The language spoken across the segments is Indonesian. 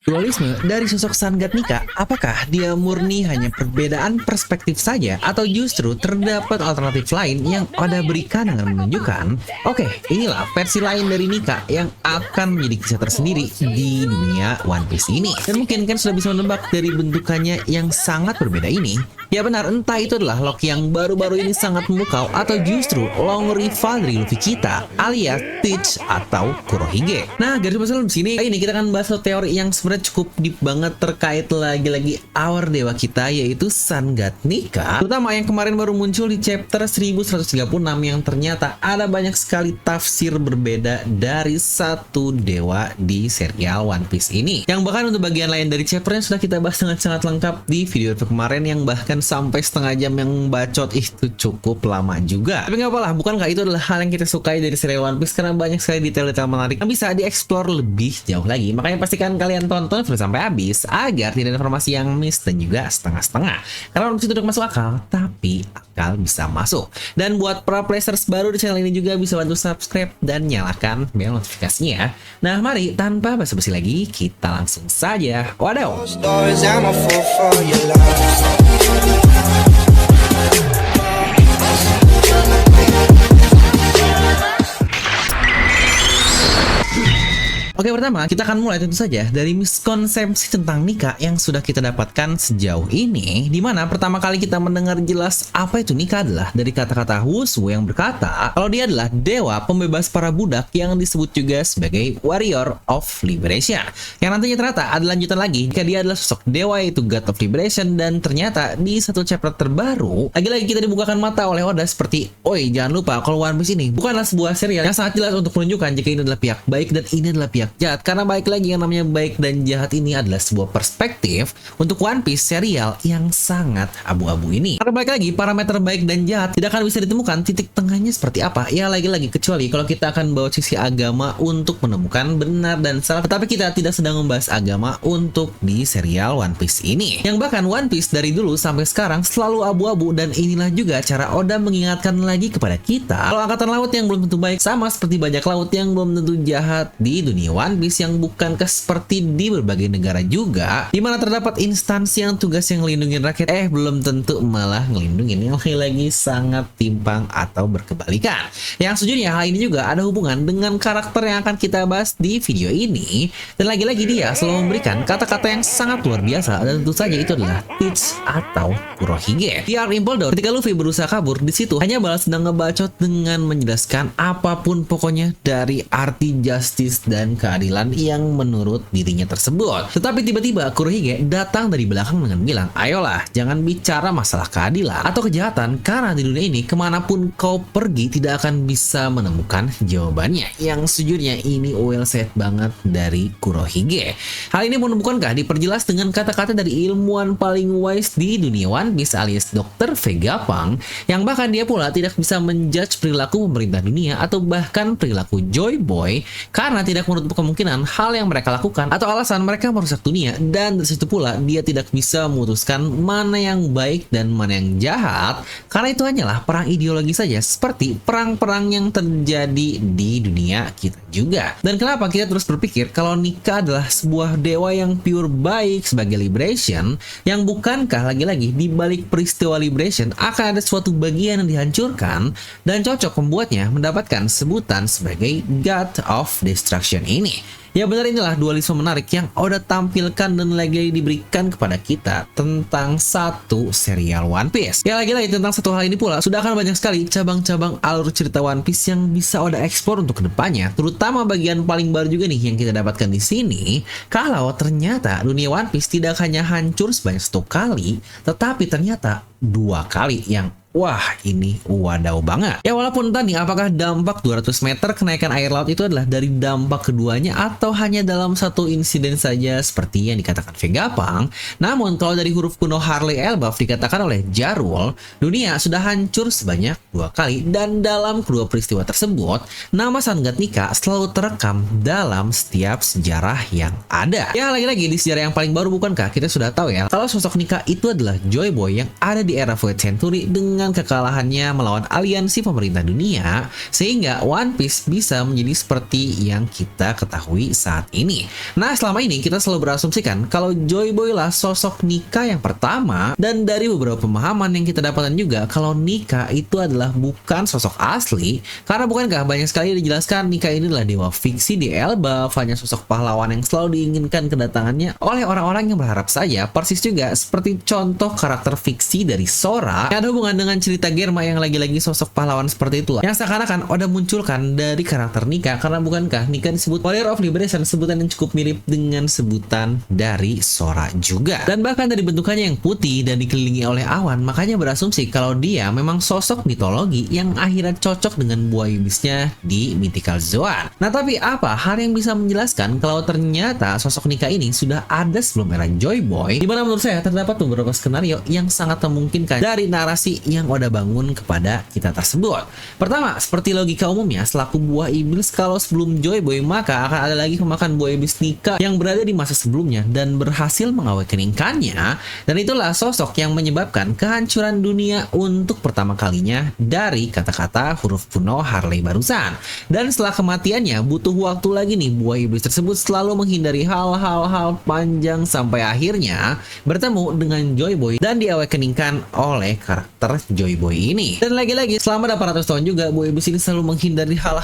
Dualisme dari sosok Sangat Nika, apakah dia murni hanya perbedaan perspektif saja atau justru terdapat alternatif lain yang Oda berikan dengan menunjukkan, oke, inilah versi lain dari Nika yang akan menjadi kisah tersendiri di dunia One Piece ini. Dan mungkin kan sudah bisa menebak dari bentukannya yang sangat berbeda ini. Ya benar, entah itu adalah Loki yang baru-baru ini sangat memukau atau justru long rival dari Luffy kita alias Teach atau Kurohige. Nah, garis besar di sini ini kita akan bahas teori yang sebenarnya cukup deep banget terkait lagi-lagi our dewa kita yaitu Sangat Nika. Terutama yang kemarin baru muncul di chapter 1136 yang ternyata ada banyak sekali tafsir berbeda dari satu dewa di serial One Piece ini. Yang bahkan untuk bagian lain dari chapternya sudah kita bahas dengan sangat lengkap di video kemarin yang bahkan sampai setengah jam yang bacot itu cukup lama juga. Tapi nggak apa-lah, bukankah itu adalah hal yang kita sukai dari serial One Piece karena banyak sekali detail-detail menarik yang bisa dieksplor lebih jauh lagi. Makanya pastikan kalian tonton video sampai habis agar tidak ada informasi yang miss dan juga setengah-setengah. Karena One Piece itu udah masuk akal, tapi akal bisa masuk. Dan buat para players baru di channel ini juga bisa bantu subscribe dan nyalakan bel notifikasinya. Nah, mari tanpa basa-basi lagi kita langsung saja. Waduh. Oke, pertama kita akan mulai tentu saja dari miskonsepsi tentang Nika yang sudah kita dapatkan sejauh ini, dimana pertama kali kita mendengar jelas apa itu Nika adalah dari kata-kata Wushu yang berkata kalau dia adalah dewa pembebas para budak yang disebut juga sebagai Warrior of Liberation, yang nantinya ternyata ada lanjutan lagi jika dia adalah sosok dewa yaitu God of Liberation. Dan ternyata di satu chapter terbaru lagi-lagi kita dibukakan mata oleh Oda seperti, oi jangan lupa kalau One Piece ini bukanlah sebuah serial yang sangat jelas untuk menunjukkan jika ini adalah pihak baik dan ini adalah pihak jahat, karena baik lagi yang namanya baik dan jahat ini adalah sebuah perspektif untuk One Piece serial yang sangat abu-abu ini. Karena baik lagi parameter baik dan jahat tidak akan bisa ditemukan titik tengahnya seperti apa ya, lagi-lagi kecuali kalau kita akan bawa sisi agama untuk menemukan benar dan salah. Tetapi kita tidak sedang membahas agama untuk di serial One Piece ini, yang bahkan One Piece dari dulu sampai sekarang selalu abu-abu. Dan inilah juga cara Oda mengingatkan lagi kepada kita kalau angkatan laut yang belum tentu baik sama seperti bajak laut yang belum tentu jahat di dunia One Piece, yang bukankah seperti di berbagai negara juga dimana terdapat instansi yang tugas yang ngelindungin rakyat belum tentu malah ngelindungin yang lagi sangat timpang atau berkebalikan. Yang sejujurnya hal ini juga ada hubungan dengan karakter yang akan kita bahas di video ini, dan lagi-lagi dia selalu memberikan kata-kata yang sangat luar biasa, dan tentu saja itu adalah Teach atau Kurohige. Di arc Impel Down ketika Luffy berusaha kabur, di situ hanya balas sedang ngebacot dengan menjelaskan apapun pokoknya dari arti justice dan keadilan yang menurut dirinya tersebut. Tetapi tiba-tiba Kurohige datang dari belakang dengan bilang, ayolah jangan bicara masalah keadilan atau kejahatan, karena di dunia ini kemanapun kau pergi tidak akan bisa menemukan jawabannya. Yang sejujurnya ini well said banget dari Kurohige. Hal ini menemukankah diperjelas dengan kata-kata dari ilmuwan paling wise di dunia One Piece alias Dr. Vegapunk, yang bahkan dia pula tidak bisa menjudge perilaku pemerintah dunia atau bahkan perilaku Joy Boy karena tidak menutup kemungkinan hal yang mereka lakukan atau alasan mereka merusak dunia. Dan dari situ pula dia tidak bisa memutuskan mana yang baik dan mana yang jahat, karena itu hanyalah perang ideologi saja seperti perang-perang yang terjadi di dunia kita juga. Dan kenapa kita terus berpikir kalau Nika adalah sebuah dewa yang pure baik sebagai Liberation, yang bukankah lagi-lagi di balik peristiwa Liberation akan ada suatu bagian yang dihancurkan dan cocok membuatnya mendapatkan sebutan sebagai God of Destruction ini. Ya benar, inilah dualisme menarik yang Oda tampilkan dan lagi diberikan kepada kita tentang satu serial One Piece. Ya lagi-lagi tentang satu hal ini pula sudah akan banyak sekali cabang-cabang alur cerita One Piece yang bisa Oda eksplor untuk kedepannya, terutama bagian paling baru juga nih yang kita dapatkan di sini. Kalau ternyata dunia One Piece tidak hanya hancur sebanyak satu kali, tetapi ternyata dua kali, yang wah ini wadaw banget. Ya walaupun entah nih apakah dampak 200 meter kenaikan air laut itu adalah dari dampak keduanya atau hanya dalam satu insiden saja seperti yang dikatakan Vegapunk. Namun kalau dari huruf kuno Harley Elbaf dikatakan oleh Jarul, dunia sudah hancur sebanyak 2 kali, dan dalam kedua peristiwa tersebut nama Sangat Nika selalu terekam dalam setiap sejarah yang ada. Ya lagi-lagi di sejarah yang paling baru bukankah kita sudah tahu ya kalau sosok Nika itu adalah Joy Boy yang ada di era Void Century dengan dengan kekalahannya melawan aliansi pemerintah dunia, sehingga One Piece bisa menjadi seperti yang kita ketahui saat ini. Nah, selama ini kita selalu berasumsikan kalau Joy Boy lah sosok Nika yang pertama, dan dari beberapa pemahaman yang kita dapatkan juga kalau Nika itu adalah bukan sosok asli, karena bukankah banyak sekali dijelaskan Nika ini adalah dewa fiksi di Elbaf, hanya sosok pahlawan yang selalu diinginkan kedatangannya oleh orang-orang yang berharap saja, persis juga seperti contoh karakter fiksi dari Sora yang ada hubungan dengan cerita Germa yang lagi-lagi sosok pahlawan seperti itulah yang seakan-akan Oda munculkan dari karakter Nika, karena bukankah Nika disebut Warrior of Liberation, sebutan yang cukup mirip dengan sebutan dari Sora juga, dan bahkan dari bentukannya yang putih dan dikelilingi oleh awan, makanya berasumsi kalau dia memang sosok mitologi yang akhirnya cocok dengan buah iblisnya di Mythical Zoan. Nah, tapi apa hal yang bisa menjelaskan kalau ternyata sosok Nika ini sudah ada sebelum era Joy Boy, dimana menurut saya terdapat beberapa skenario yang sangat memungkinkan dari narasi yang Oda bangun kepada kita tersebut. Pertama, seperti logika umumnya, selaku buah iblis kalau sebelum Joy Boy, maka akan ada lagi pemakan buah iblis Nika yang berada di masa sebelumnya dan berhasil mengawakeningkannya, dan itulah sosok yang menyebabkan kehancuran dunia untuk pertama kalinya dari kata-kata huruf kuno Harley barusan. Dan setelah kematiannya butuh waktu lagi nih buah iblis tersebut selalu menghindari hal-hal panjang sampai akhirnya bertemu dengan Joy Boy dan diawakeningkan oleh karakter Joy Boy ini. Dan lagi-lagi selama 800 tahun juga buah iblis ini selalu menghindari hal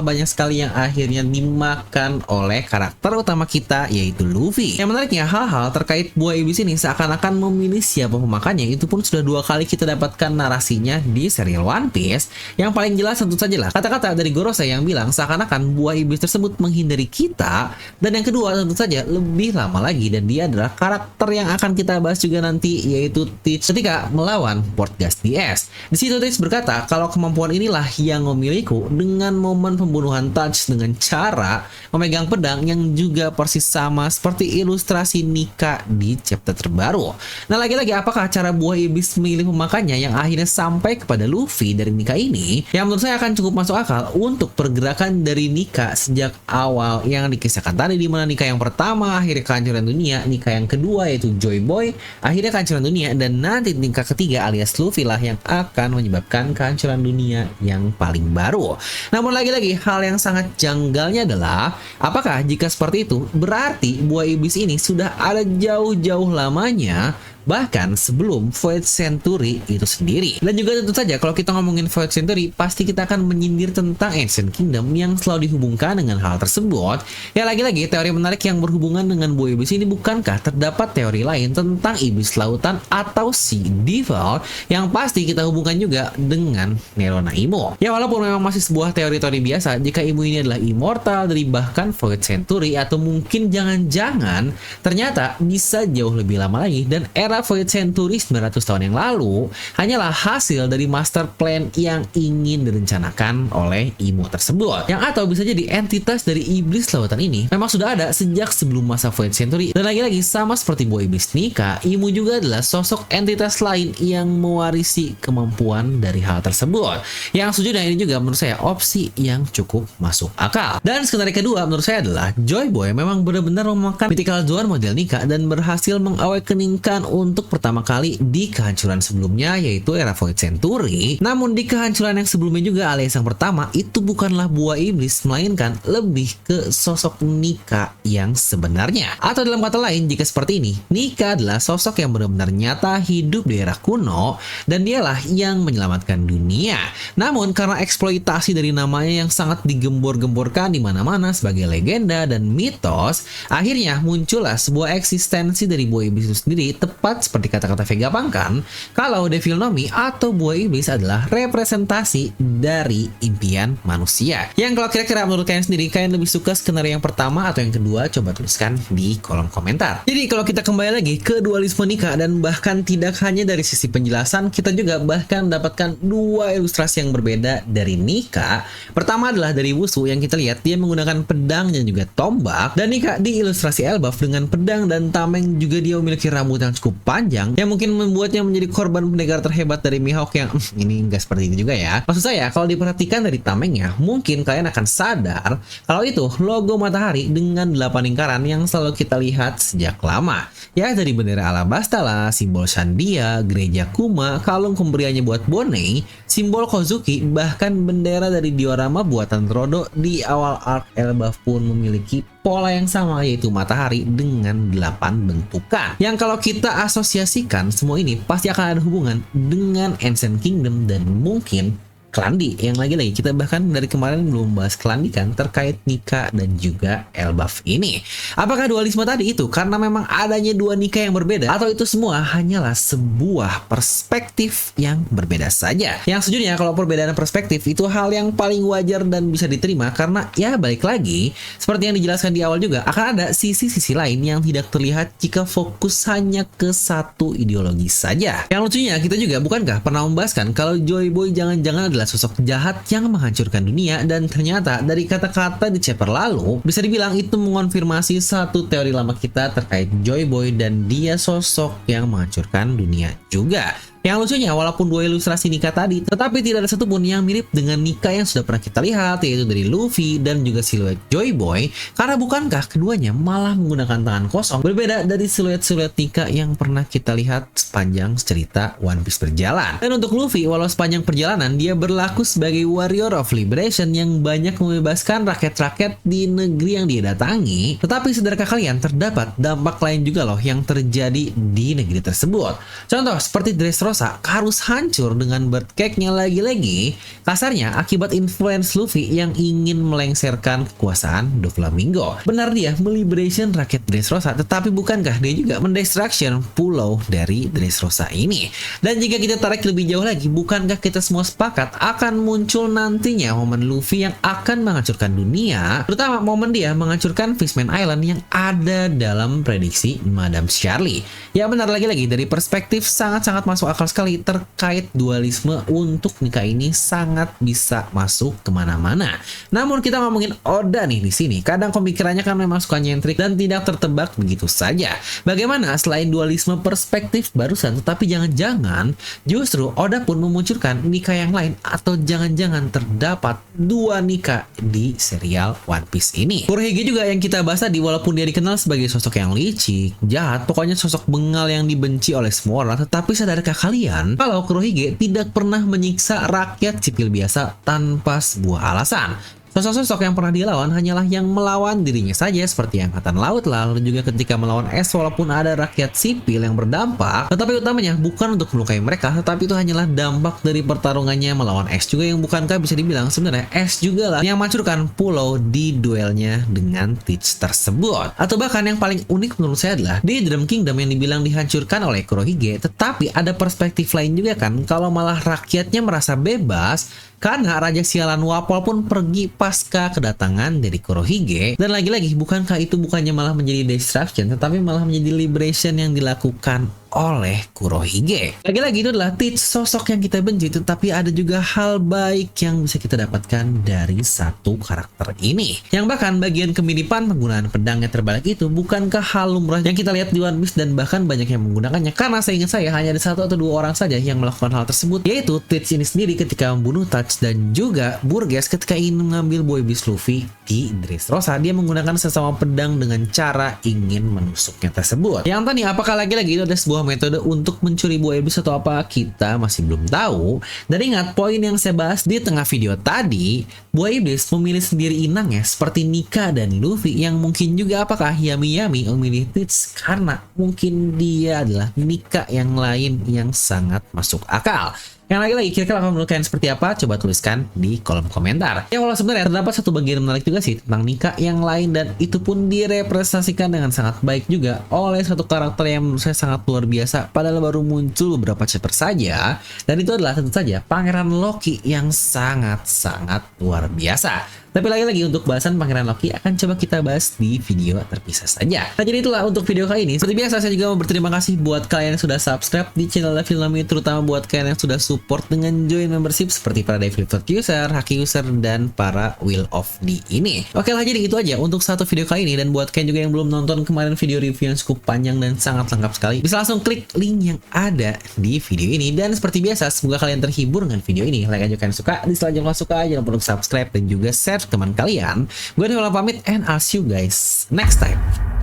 banyak sekali yang akhirnya dimakan oleh karakter utama kita, yaitu Luffy. Yang menariknya, hal-hal terkait buah iblis ini seakan-akan memilih siapa pemakannya itu pun sudah 2 kali kita dapatkan narasinya di serial One Piece. Yang paling jelas tentu saja lah kata-kata dari Gorosei yang bilang seakan-akan buah iblis tersebut menghindari kita, dan yang kedua tentu saja lebih lama lagi, dan dia adalah karakter yang akan kita bahas juga nanti, yaitu Teach ketika melawan Portgas DS. Di situ Teach berkata kalau kemampuan inilah yang memiliku dengan momen pembunuhan Touch dengan cara memegang pedang yang juga persis sama seperti ilustrasi Nika di chapter terbaru. Nah, lagi-lagi apakah cara buah iblis memilih pemakannya yang akhirnya sampai kepada Luffy dari Nika ini, yang menurut saya akan cukup masuk akal untuk pergerakan dari Nika sejak awal yang dikisahkan tadi, di mana Nika yang pertama akhirnya kehancuran dunia, Nika yang kedua yaitu Joy Boy akhirnya kehancuran dunia, dan nanti Nika ketiga alias Luffy lah yang akan menyebabkan kehancuran dunia yang paling baru. Namun lagi-lagi hal yang sangat janggalnya adalah apakah jika seperti itu berarti buah iblis ini sudah ada jauh-jauh lamanya, bahkan sebelum Void Century itu sendiri. Dan juga tentu saja kalau kita ngomongin Void Century, pasti kita akan menyindir tentang Ancient Kingdom yang selalu dihubungkan dengan hal tersebut. Ya, lagi-lagi teori menarik yang berhubungan dengan buah iblis ini, bukankah terdapat teori lain tentang iblis lautan atau si Devil yang pasti kita hubungkan juga dengan Nerona Imo. Ya, walaupun memang masih sebuah teori-teori biasa, jika Imo ini adalah immortal dari bahkan Void Century, atau mungkin jangan-jangan ternyata bisa jauh lebih lama lagi, dan era Void Century 900 tahun yang lalu hanyalah hasil dari master plan yang ingin direncanakan oleh Imo tersebut, yang atau bisa jadi entitas dari iblis lautan ini memang sudah ada sejak sebelum masa Void Century. Dan lagi-lagi sama seperti buah iblis Nika, Imo juga adalah sosok entitas lain yang mewarisi kemampuan dari hal tersebut, yang sejujurnya ini juga menurut saya opsi yang cukup masuk akal. Dan skenario kedua menurut saya adalah Joy Boy memang benar-benar memakan Mythical Zoan model Nika dan berhasil mengawakeningkan untuk pertama kali di kehancuran sebelumnya, yaitu era Void Century. Namun di kehancuran yang sebelumnya juga alias yang pertama itu bukanlah buah iblis, melainkan lebih ke sosok Nika yang sebenarnya. Atau dalam kata lain, jika seperti ini, Nika adalah sosok yang benar-benar nyata hidup di era kuno, dan dialah yang menyelamatkan dunia. Namun karena eksploitasi dari namanya yang sangat digembor-gemborkan di mana-mana sebagai legenda dan mitos, akhirnya muncullah sebuah eksistensi dari buah iblis itu sendiri, tepat seperti kata-kata Vegapunk kan, kalau Devil Nomi atau buah iblis adalah representasi dari impian manusia. Yang kalau kira-kira menurut kalian sendiri, kalian lebih suka skenario yang pertama atau yang kedua? Coba tuliskan di kolom komentar. Jadi kalau kita kembali lagi ke dualisme Nika, dan bahkan tidak hanya dari sisi penjelasan, kita juga bahkan mendapatkan 2 ilustrasi yang berbeda dari Nika. Pertama adalah dari Wusu yang kita lihat dia menggunakan pedang dan juga tombak, dan Nika di ilustrasi Elbaf dengan pedang dan tameng, juga dia memiliki rambut yang cukup panjang yang mungkin membuatnya menjadi korban pendekar terhebat dari Mihawk yang ini enggak seperti itu juga ya. Maksud saya, kalau diperhatikan dari tamengnya, mungkin kalian akan sadar kalau itu logo matahari dengan 8 lingkaran yang selalu kita lihat sejak lama. Ya, dari bendera Alabasta lah, simbol Shandia, gereja Kuma, kalung pemberiannya buat Bonnie, simbol Kozuki, bahkan bendera dari diorama buatan Rodo di awal arc Elbaf pun memiliki pola yang sama, yaitu matahari dengan 8 bentukan. Yang kalau kita asosiasikan semua ini pasti akan ada hubungan dengan Ancient Kingdom dan mungkin Klandi, yang lagi-lagi kita bahkan dari kemarin belum bahas Klandi kan terkait Nika dan juga Elbaf ini. Apakah dualisme tadi itu karena memang adanya dua Nika yang berbeda, atau itu semua hanyalah sebuah perspektif yang berbeda saja? Yang sejujurnya kalau perbedaan perspektif itu hal yang paling wajar dan bisa diterima, karena ya balik lagi seperti yang dijelaskan di awal juga akan ada sisi-sisi lain yang tidak terlihat jika fokus hanya ke satu ideologi saja. Yang lucunya kita juga bukankah pernah membahaskan kalau Joy Boy jangan-jangan adalah sosok jahat yang menghancurkan dunia, dan ternyata dari kata-kata di chapter lalu bisa dibilang itu mengonfirmasi satu teori lama kita terkait Joy Boy dan dia sosok yang menghancurkan dunia juga. Yang lucunya, walaupun dua ilustrasi Nika tadi, tetapi tidak ada satupun yang mirip dengan Nika yang sudah pernah kita lihat, yaitu dari Luffy dan juga siluet Joy Boy, karena bukankah keduanya malah menggunakan tangan kosong, berbeda dari siluet-siluet Nika yang pernah kita lihat sepanjang cerita One Piece berjalan. Dan untuk Luffy, walau sepanjang perjalanan dia berlaku sebagai Warrior of Liberation yang banyak membebaskan rakyat-rakyat di negeri yang dia datangi, tetapi sadarkah kalian terdapat dampak lain juga loh yang terjadi di negeri tersebut. Contoh seperti Dressrosa harus hancur dengan bird cake-nya lagi-lagi, kasarnya akibat influence Luffy yang ingin melengsarkan kekuasaan Doflamingo. Benar dia meliberation rakyat Dressrosa, tetapi bukankah dia juga mendestruction pulau dari Dressrosa ini? Dan jika kita tarik lebih jauh lagi, bukankah kita semua sepakat akan muncul nantinya momen Luffy yang akan menghancurkan dunia, terutama momen dia menghancurkan Fishman Island yang ada dalam prediksi Madame Charlie. Ya benar, lagi-lagi dari perspektif sangat-sangat masuk akal sekali terkait dualisme untuk Nika ini sangat bisa masuk kemana-mana. Namun kita ngomongin Oda nih di sini, kadang pemikirannya kan memang suka nyentrik dan tidak tertebak begitu saja. Bagaimana selain dualisme perspektif barusan, tetapi jangan-jangan justru Oda pun memunculkan Nika yang lain, atau jangan-jangan terdapat dua Nika di serial One Piece ini. Kurohige juga yang kita bahas tadi, walaupun dia dikenal sebagai sosok yang licik, jahat, pokoknya sosok bengal yang dibenci oleh semua orang, tetapi sadarkah kalian kalau Kurohige tidak pernah menyiksa rakyat sipil biasa tanpa sebuah alasan? Sosok-sosok yang pernah dia lawan hanyalah yang melawan dirinya saja, seperti Angkatan Laut lah, lalu juga ketika melawan S walaupun ada rakyat sipil yang berdampak, tetapi utamanya bukan untuk melukai mereka, tetapi itu hanyalah dampak dari pertarungannya melawan S juga, yang bukankah bisa dibilang sebenarnya S juga lah yang menghancurkan pulau di duelnya dengan Teach tersebut. Atau bahkan yang paling unik menurut saya adalah di Drum Kingdom yang dibilang dihancurkan oleh Kurohige, tetapi ada perspektif lain juga kan, kalau malah rakyatnya merasa bebas karena Raja Sialan Wapol pun pergi pasca kedatangan dari Kurohige. Dan lagi-lagi, bukankah itu bukannya malah menjadi destruction, tetapi malah menjadi liberation yang dilakukan oleh Kurohige. Lagi-lagi itu adalah Teach, sosok yang kita benci, tetapi ada juga hal baik yang bisa kita dapatkan dari satu karakter ini. Yang bahkan bagian kemiripan penggunaan pedangnya terbalik itu bukankah hal lumrah yang kita lihat di One Piece, dan bahkan banyak yang menggunakannya, karena seingat saya hanya ada satu atau dua orang saja yang melakukan hal tersebut, yaitu Teach ini sendiri ketika membunuh Touch dan juga Burgess ketika ingin mengambil Boy Beast Luffy di Dressrosa. Dia menggunakan sesama pedang dengan cara ingin menusuknya tersebut. Yang tadi apakah lagi-lagi itu ada sebuah metode untuk mencuri Boy Beast atau apa, kita masih belum tahu. Dan ingat poin yang saya bahas di tengah video tadi, Boy Beast memilih sendiri inangnya seperti Nika dan Luffy, yang mungkin juga apakah Yami memilih Teach karena mungkin dia adalah Nika yang lain yang sangat masuk akal. Yang lagi-lagi kira-kira menurut kalian seperti apa? Coba tuliskan di kolom komentar. Ya walau sebenarnya terdapat satu bagian menarik juga sih tentang Nika yang lain, dan itu pun direpresentasikan dengan sangat baik juga oleh satu karakter yang menurut saya sangat luar biasa, padahal baru muncul beberapa chapter saja, dan itu adalah tentu saja Pangeran Loki yang sangat-sangat luar biasa. Tapi lagi-lagi untuk bahasan Pangeran Loki akan coba kita bahas di video terpisah saja. Nah, jadi itulah untuk video kali ini. Seperti biasa saya juga mau berterima kasih buat kalian yang sudah subscribe di channel Filmi, terutama buat kalian yang sudah support dengan join membership seperti para Devil User, Haki User, dan para Wheel of D ini. Oke lah, jadi itu aja untuk satu video kali ini. Dan buat kalian juga yang belum nonton kemarin video review yang cukup panjang dan sangat lengkap sekali, bisa langsung klik link yang ada di video ini. Dan seperti biasa, semoga kalian terhibur dengan video ini. Like aja kalian suka, dislike jangan suka, jangan lupa untuk subscribe dan juga share ke teman kalian. Gue Dewa pamit and I'll see you guys next time.